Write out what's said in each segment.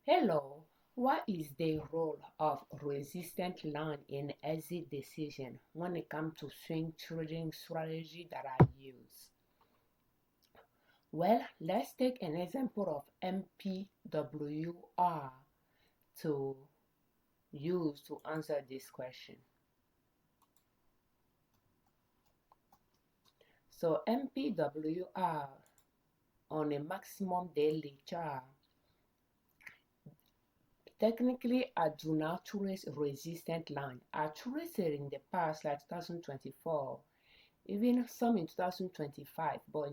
Hello, what is the role of resistant line in exit decision when it comes to swing trading strategy that I use? Well, let's take an example of MPWR to use to answer this question. So MPWR on a maximum daily chart, technically, I do not trace resistant line. I traced it in the past, like 2024, even some in 2025, but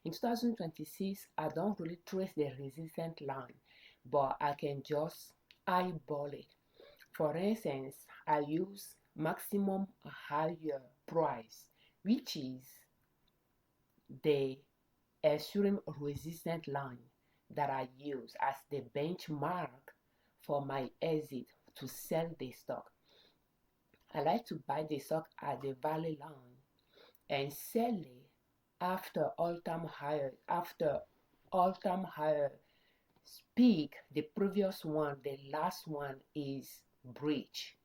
in 2026, I don't really trace the resistant line, but I can just eyeball it. For instance, I use maximum higher price, which is the extreme resistant line that I use as the benchmark for my exit to sell the stock. I like to buy the stock at the value line and sell it after all-time higher peak. The previous one, the last one, is breach.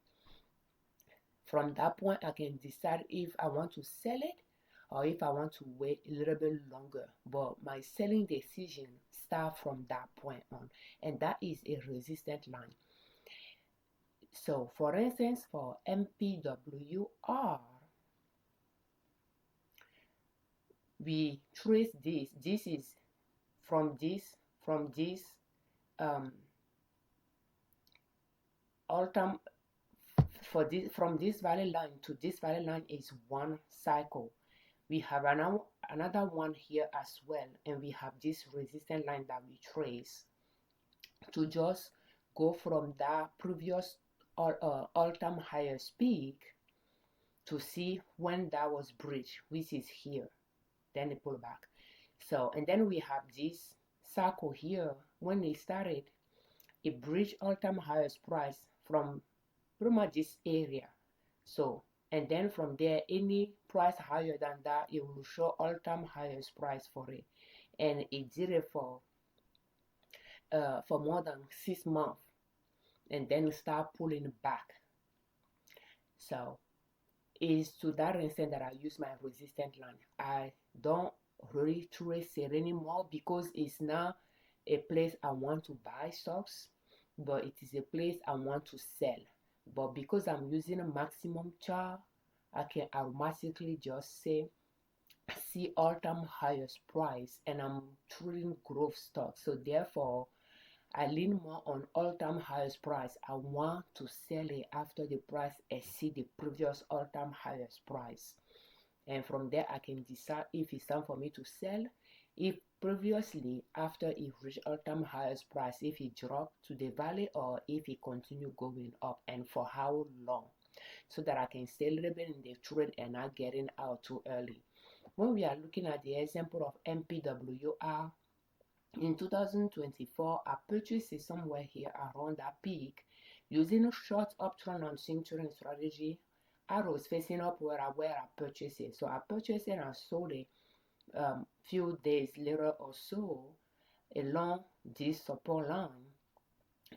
From that point, I can decide if I want to sell it or if I want to wait a little bit longer. But my selling decision starts from that point on, and that is a resistant line. So for instance, for MPWR, we trace this. This is from this all-time from this value line to this value line is one cycle. We have another one here as well, and we have this resistance line that we trace to just go from that previous all-time highest peak to see when that was breached, which is here, then it pull back. So, and then we have this cycle here. When it started, it breached all-time highest price from pretty much this area. So, and then from there, any price higher than that, it will show all-time highest price for it. And it did it for more than 6 months, and then start pulling back. So it's to that extent that I use my resistance line. I don't really trace it anymore because it's not a place I want to buy stocks, but it is a place I want to sell. But because I'm using a maximum chart, I can automatically just say see all-time highest price, and I'm trading growth stocks. So therefore, I lean more on all-time highest price. I want to sell it after the price exceeds the previous all-time highest price. And from there, I can decide if it's time for me to sell. If previously, after it reached all-time highest price, if it dropped to the valley or if it continue going up, and for how long, so that I can stay a little bit in the trade and not getting out too early. When we are looking at the example of MPWR, in 2024, I purchased it somewhere here around that peak using a short uptrend on swing trading strategy. Arrows facing up where I purchased it. So I purchased it and sold it few days later or so along this support line,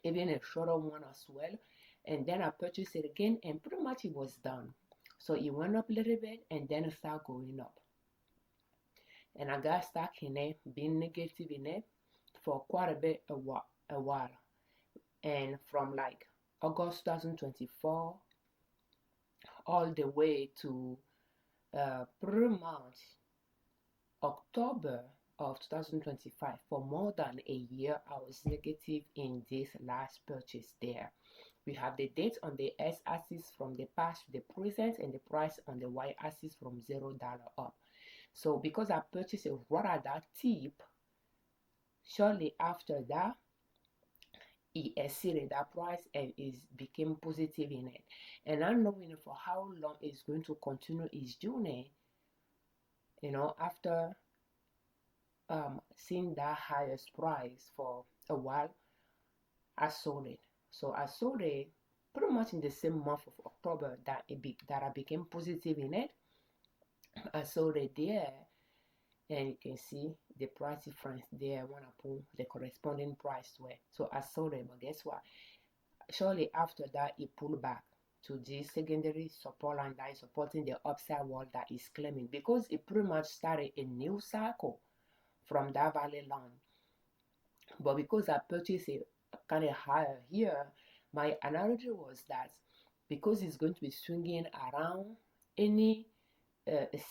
even a shorter one as well. And then I purchased it again, and pretty much it was done. So it went up a little bit and then it started going up. And I got stuck in it, being negative in it for quite a while. And from like August 2024 all the way to pretty much October of 2025, for more than a year, I was negative in this last purchase there. We have the date on the x-axis from the past to the present, and the price on the y-axis from $0 up. So because I purchased it right at that tip, shortly after that, it exceeded that price and it became positive in it. And not knowing for how long it's going to continue its journey, after seeing that highest price for a while, I sold it. So I sold it pretty much in the same month of October that I became positive in it. I sold it there, and you can see the price difference there when I pull the corresponding price to it. So I sold it, but guess what? Shortly after that, it pulled back to this secondary support line that is supporting the upside wall that is claiming, because it pretty much started a new cycle from that valley line. But because I purchased it kind of higher here, my analogy was that because it's going to be swinging around, any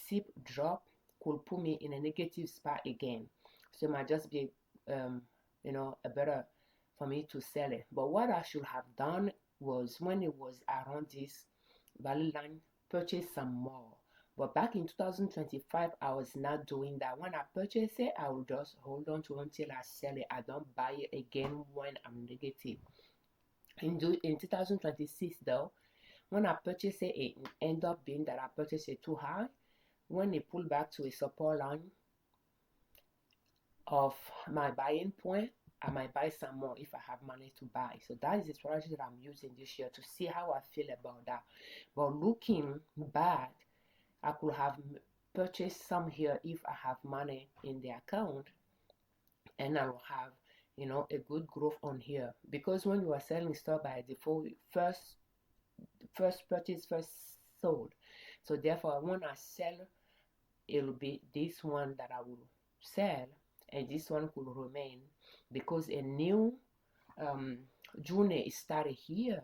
steep drop could put me in a negative spot again. So it might just be a better for me to sell it. But what I should have done was, when it was around this value line, purchase some more. But back in 2025, I was not doing that. When I purchase it, I will just hold on to it until I sell it. I don't buy it again when I'm negative. In 2026 though, when I purchased it, it ended up being that I purchased it too high. When it pulled back to a support line of my buying point, I might buy some more if I have money to buy. So that is the strategy that I'm using this year to see how I feel about that. But looking back, I could have purchased some here if I have money in the account, and I will have a good growth on here, because when you are selling stock by default, first purchase, first sold. So therefore, when I sell, it will be this one that I will sell, and this one could remain, because a new journey started here.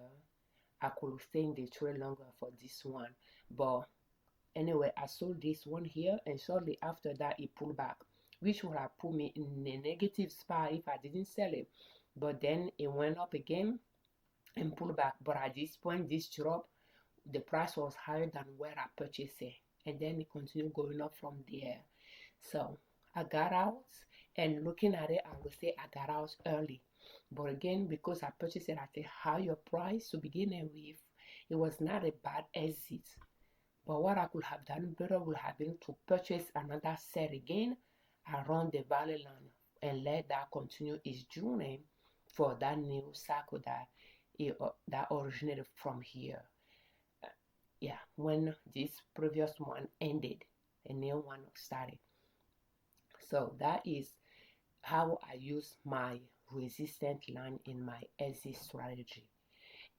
I could stay in the trade longer for this one. But anyway, I sold this one here, and shortly after that it pulled back, which would have put me in a negative spot if I didn't sell it. But then it went up again and pulled back. But at this point, this drop, the price was higher than where I purchased it, and then it continued going up from there. So I got out, and looking at it, I would say I got out early. But again, because I purchased it at a higher price to begin with, it was not a bad exit. But what I could have done better would have been to purchase another set again around the valley line and let that continue its journey for that new cycle that originated from here. Yeah, when this previous one ended, a new one started. So that is how I use my resistance line in my exit strategy.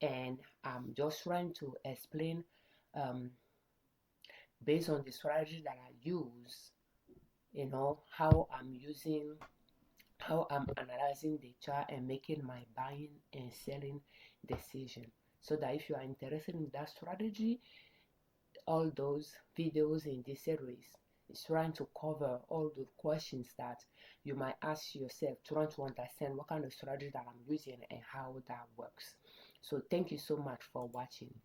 And I'm just trying to explain based on the strategy that I use, how I'm analyzing the chart and making my buying and selling decision. So that if you are interested in that strategy, all those videos in this series is trying to cover all the questions that you might ask yourself, trying to understand what kind of strategy that I'm using and how that works. So thank you so much for watching.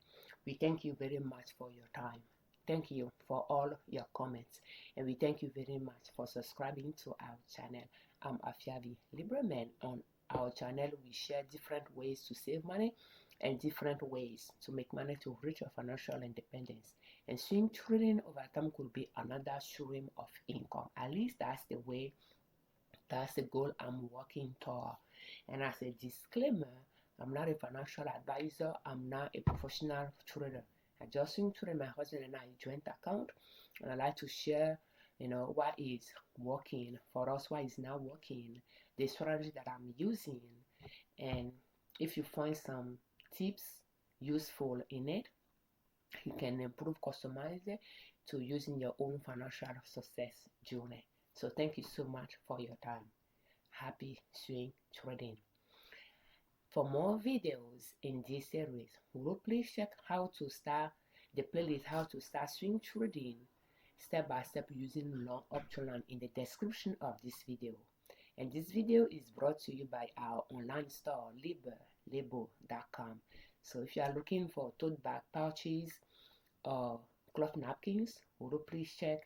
We thank you very much for your time. Thank you for all your comments, and we thank you very much for subscribing to our channel. I'm Afiavi Liberman. On our channel, we share different ways to save money and different ways to make money to reach your financial independence. And swing trading over time could be another stream of income. At least that's the goal I'm working toward. And as a disclaimer, I'm not a financial advisor. I'm not a professional trader. I just swing trade. My husband and I joint account, and I like to share what is working for us, what is not working, the strategy that I'm using. And if you find some tips useful in it, you can improve, customize it to using your own financial success journey. So thank you so much for your time. Happy swing trading. For more videos in this series, please check how to start the playlist, how to start swing trading step by step using long Uptrend in the description of this video. And this video is brought to you by our online store, Liberman.com. So if you are looking for tote bag pouches or cloth napkins, please check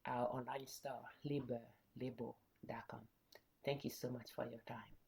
our online store, Liberman.com. Thank you so much for your time.